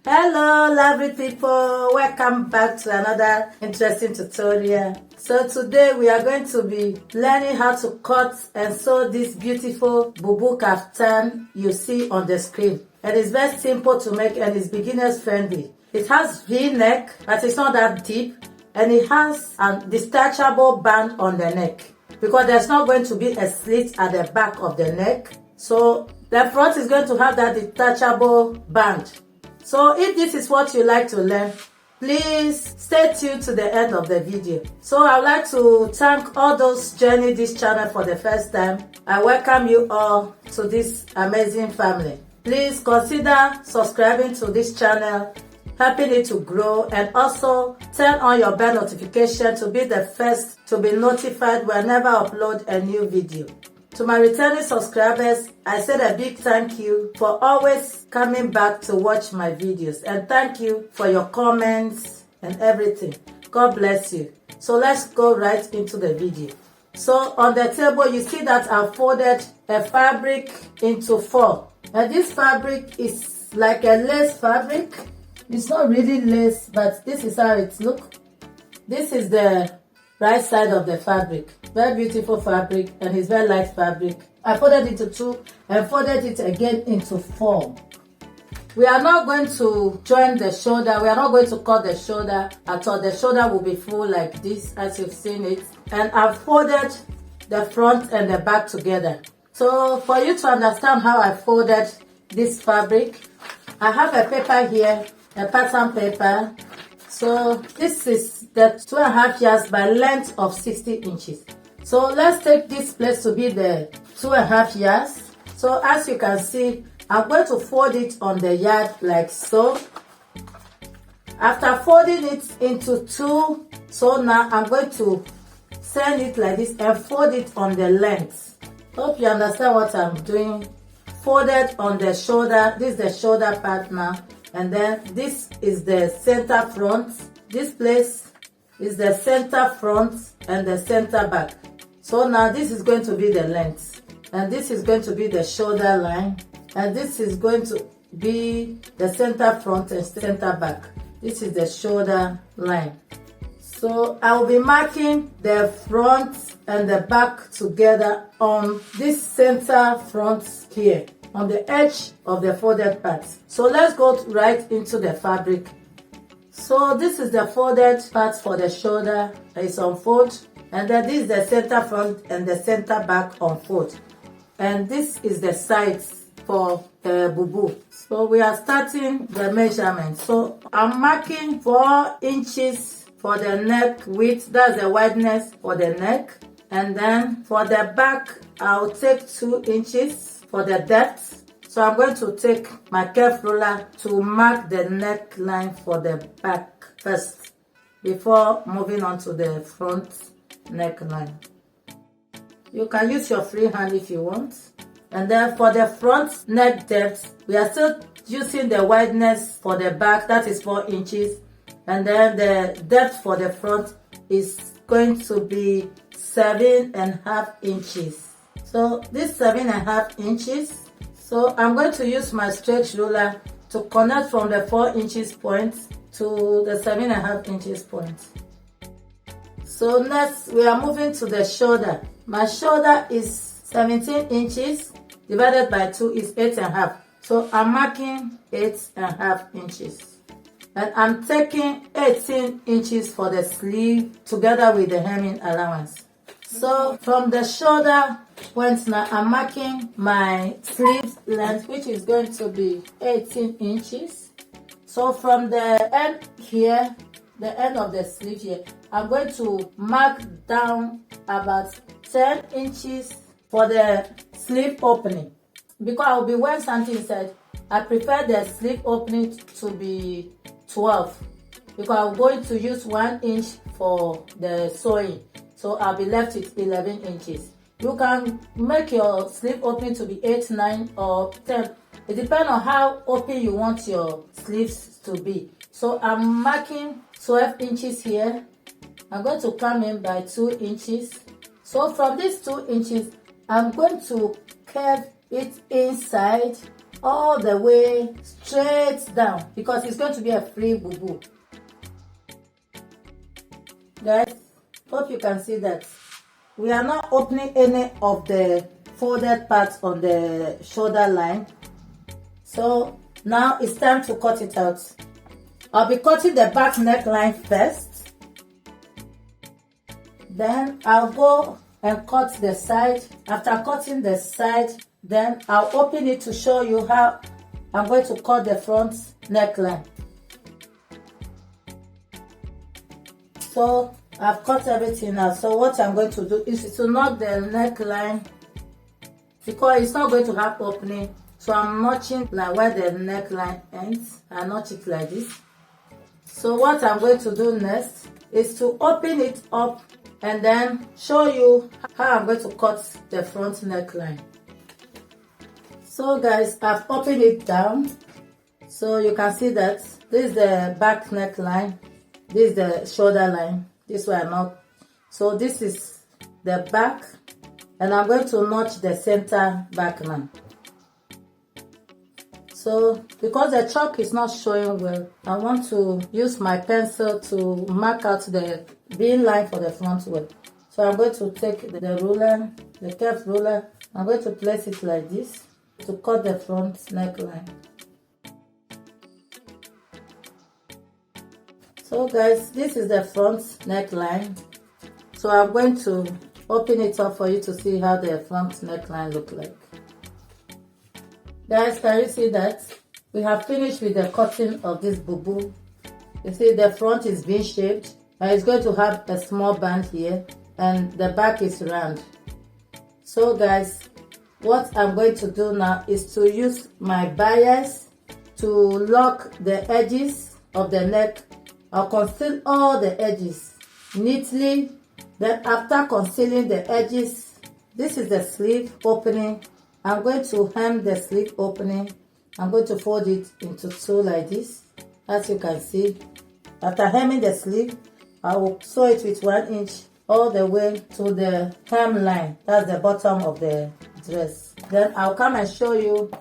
Hello lovely people, welcome back to another interesting tutorial. So today we are going to be learning how to cut and sew this beautiful Bubu Kaftan you see on the screen. And it's very simple to make and it's beginners friendly. It has V-neck but it's not that deep, and it has a detachable band on the neck because there's not going to be a slit at the back of the neck. So the front is going to have that detachable band. So if this is what you like to learn, please stay tuned to the end of the video. So I would like to thank all those joining this channel for the first time. I welcome you all to this amazing family. Please consider subscribing to this channel, helping it to grow, and also turn on your bell notification to be the first to be notified whenever I upload a new video. To my returning subscribers, I said a big thank you for always coming back to watch my videos, and thank you for your comments and everything. God bless you. So let's go right into the video. So on the table you see that I folded a fabric into 4, and this fabric is like a lace fabric. It's not really lace, but this is how it looks. This is the right side of the fabric. Very beautiful fabric, and it's very light fabric. I folded it into 2 and folded it again into 4. We are not going to join the shoulder. We are not going to cut the shoulder at all. The shoulder will be full like this as you've seen it. And I've folded the front and the back together. So for you to understand how I folded this fabric, I have a paper here, a pattern paper. So this is the 2.5 yards by length of 60 inches. So let's take this place to be the 2.5 yards. So as you can see, I'm going to fold it on the yard like so. After folding it into 2, so now I'm going to send it like this and fold it on the length. Hope you understand what I'm doing. Folded on the shoulder. This is the shoulder part now. And then this is the center front. This place is the center front and the center back. So now this is going to be the length, and this is going to be the shoulder line, and this is going to be the center front and center back. This is the shoulder line. So I will be marking the front and the back together on this center front here, on the edge of the folded part. So let's go right into the fabric. So this is the folded part for the shoulder. It's unfold, and then this is the center front and the center back unfold, and this is the sides for the bubu. So we are starting the measurement. So I'm marking 4 inches for the neck width. That's the wideness for the neck. And then for the back, I'll take 2 inches for the depth. So I'm going to take my curve ruler to mark the neckline for the back first before moving on to the front neckline. You can use your free hand if you want. And then for the front neck depth, we are still using the wideness for the back, that is 4 inches. And then the depth for the front is going to be 7.5 inches. So this 7.5 inches. So I'm going to use my stretch ruler to connect from the 4 inches point to the 7.5 inches point. So next we are moving to the shoulder. My shoulder is 17 inches divided by 2 is 8.5. So I'm marking 8.5 inches. And I'm taking 18 inches for the sleeve together with the hemming allowance. So from the shoulder point now, I'm marking my sleeve length, which is going to be 18 inches. So from the end here, the end of the sleeve here, I'm going to mark down about 10 inches for the sleeve opening. Because I will be wearing something inside, I prefer the sleeve opening to be 12. Because I'm going to use 1 inch for the sewing. So I'll be left with 11 inches. You can make your sleeve opening to be 8, 9 or 10. It depends on how open you want your sleeves to be. So I'm marking 12 inches here. I'm going to come in by 2 inches. So from these 2 inches, I'm going to curve it inside all the way straight down because it's going to be a free bubu. Guys, hope you can see that we are not opening any of the folded parts on the shoulder line. So now it's time to cut it out. I'll be cutting the back neckline first. Then I'll go and cut the side. After cutting the side, then I'll open it to show you how I'm going to cut the front neckline. So I've cut everything out. So what I'm going to do is to knot the neckline because it's not going to have opening. So I'm notching like where the neckline ends. I notch it like this. So what I'm going to do next is to open it up and then show you how I'm going to cut the front neckline. So guys, I've opened it down. So you can see that this is the back neckline. This is the shoulder line. This one not. So this is the back. And I'm going to notch the center back now. So because the chalk is not showing well, I want to use my pencil to mark out the V line for the front wall. So I'm going to take the ruler, the curved ruler. I'm going to place it like this to cut the front neckline. So guys, this is the front neckline. So I'm going to open it up for you to see how the front neckline look like. Guys, can you see that? We have finished with the cutting of this bubu. You see the front is V-shaped and it's going to have a small band here and the back is round. So guys, what I'm going to do now is to use my bias to lock the edges of the neck. I'll conceal all the edges neatly. Then after concealing the edges, this is the sleeve opening. I'm going to hem the sleeve opening. I'm going to fold it into two like this, as you can see. After hemming the sleeve, I will sew it with 1 inch all the way to the hem line. That's the bottom of the dress. Then I'll come and show you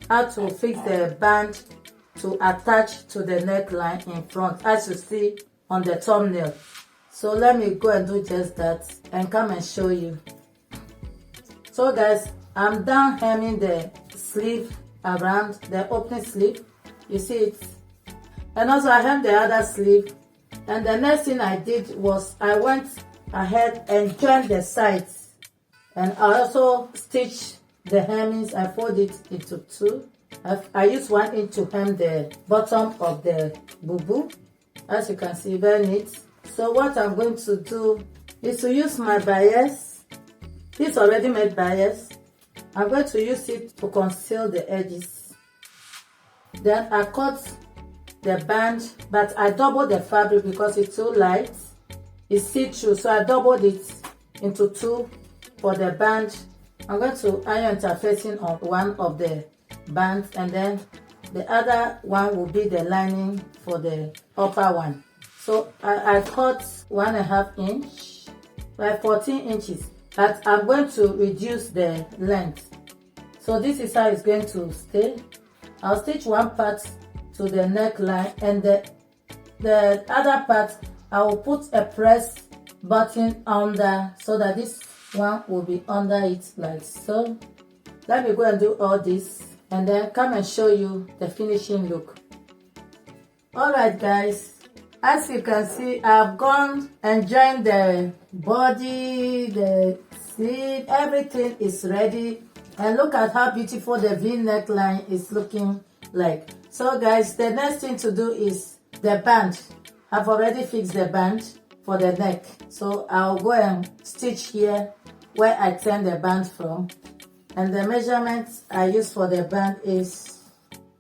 how to fix the band to attach to the neckline in front, as you see on the thumbnail. So let me go and do just that and come and show you. So guys, I'm done hemming the sleeve around the opening sleeve. You see it? And also I hemmed the other sleeve. And the next thing I did was I went ahead and joined the sides. And I also stitched the hemmings. I fold it into two. I use 1 inch to hem the bottom of the bubu. As you can see, very neat. So what I'm going to do is to use my bias. This already made bias. I'm going to use it to conceal the edges. Then I cut the band, but I doubled the fabric because it's too light. It's see-through, so I doubled it into two for the band. I'm going to iron interfacing on one of the bands, and then the other one will be the lining for the upper one. So I cut 1.5 inch by 14 inches. But I'm going to reduce the length. So this is how it's going to stay. I'll stitch one part to the neckline and the other part I will put a press button under so that this one will be under it like so. Let me go and do all this and then come and show you the finishing look. Alright guys, as you can see, I've gone and joined the body, the sleeve, everything is ready. And look at how beautiful the V neckline is looking like. So guys, the next thing to do is the band. I've already fixed the band for the neck. So I'll go and stitch here where I turn the band from. And the measurement I use for the band is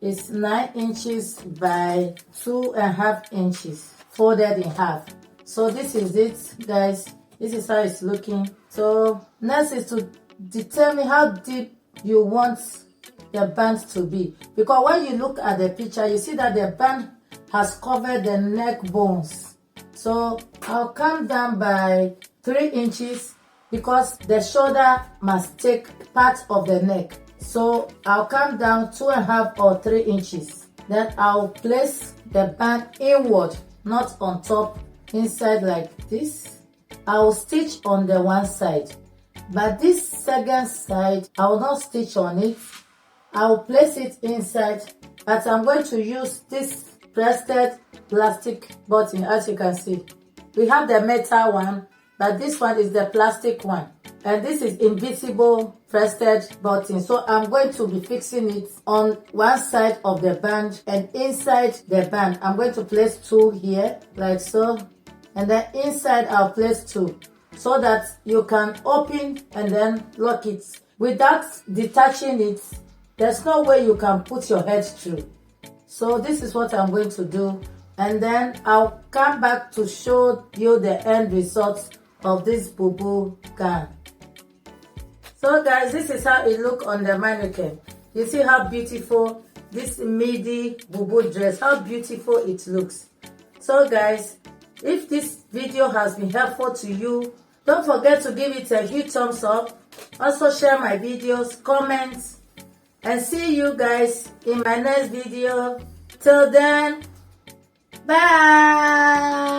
9 inches by 2.5 inches, folded in half. So this is it, guys. This is how it's looking. So next is to determine how deep you want the band to be, because when you look at the picture you see that the band has covered the neck bones. So I'll come down by 3 inches because the shoulder must take part of the neck. So I'll come down 2.5 or 3 inches. Then I'll place the band inward, not on top, inside like this. I'll stitch on the one side, but this second side I will not stitch on it. I'll place it inside, but I'm going to use this pressed plastic button. As you can see, we have the metal one, but this one is the plastic one, and this is invisible pressed button. So I'm going to be fixing it on one side of the band, and inside the band I'm going to place 2 here like so, and then inside I'll place 2, so that you can open and then lock it without detaching it. There's no way you can put your head through. So this is what I'm going to do, and then I'll come back to show you the end result of this Bubu gown. So guys, this is how it looks on the mannequin. You see how beautiful this midi Bubu dress, how beautiful it looks. So guys, if this video has been helpful to you, don't forget to give it a huge thumbs up. Also share my videos, comment, and see you guys in my next video. Till then, bye.